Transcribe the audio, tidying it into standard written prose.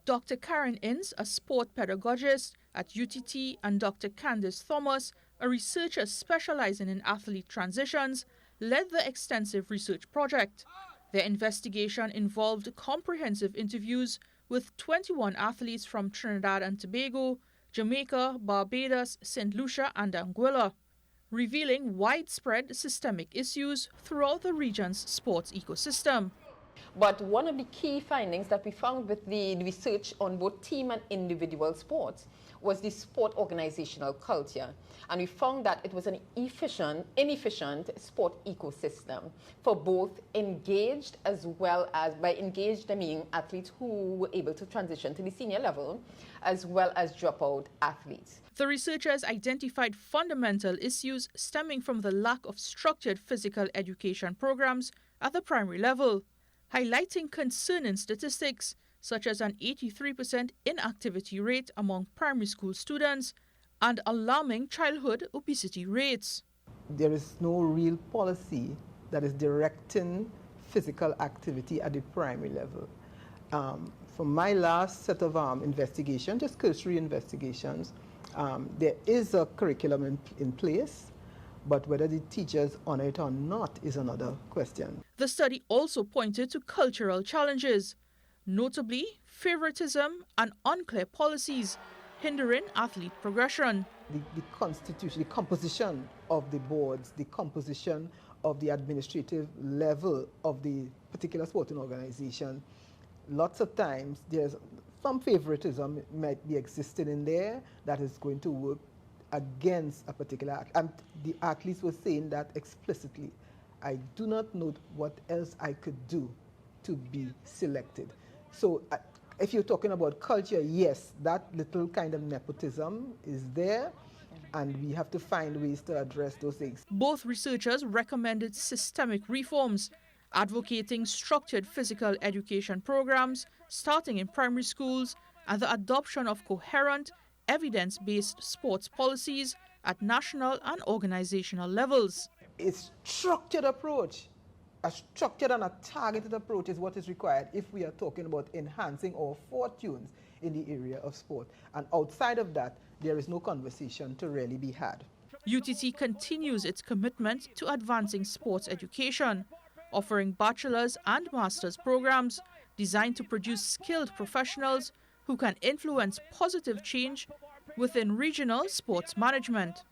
Dr. Karen Inns, a sport pedagogist at UTT, and Dr. Candice Thomas, a researcher specializing in athlete transitions, led the extensive research project. Their investigation involved comprehensive interviews with 21 athletes from Trinidad and Tobago, Jamaica, Barbados, St. Lucia, and Anguilla, revealing widespread systemic issues throughout the region's sports ecosystem. But one of the key findings that we found with the research on both team and individual sports was the sport organizational culture. And we found that it was an inefficient sport ecosystem for both engaged as well as, by engaged I mean athletes who were able to transition to the senior level, as well as dropout athletes. The researchers identified fundamental issues stemming from the lack of structured physical education programs at the primary level, highlighting concerning statistics such as an 83% inactivity rate among primary school students and alarming childhood obesity rates. There is no real policy that is directing physical activity at the primary level. From my last set of investigation, just cursory investigations, there is a curriculum in place, but whether the teachers honor it or not is another question. The study also pointed to cultural challenges, notably favoritism and unclear policies hindering athlete progression. The constitution, the composition of the boards, the composition of the administrative level of the particular sporting organization, lots of times there's some favoritism might be existing in there that is going to work against a particular act. And the athletes were saying that explicitly. I do not know what else I could do to be selected. So if you're talking about culture, yes, that little kind of nepotism is there, and we have to find ways to address those things. Both researchers recommended systemic reforms, advocating structured physical education programs starting in primary schools and the adoption of coherent, evidence-based sports policies at national and organizational levels. A structured approach, a structured and a targeted approach is what is required if we are talking about enhancing our fortunes in the area of sport. And outside of that, there is no conversation to really be had. UTT continues its commitment to advancing sports education, offering bachelor's and master's programs designed to produce skilled professionals who can influence positive change within regional sports management.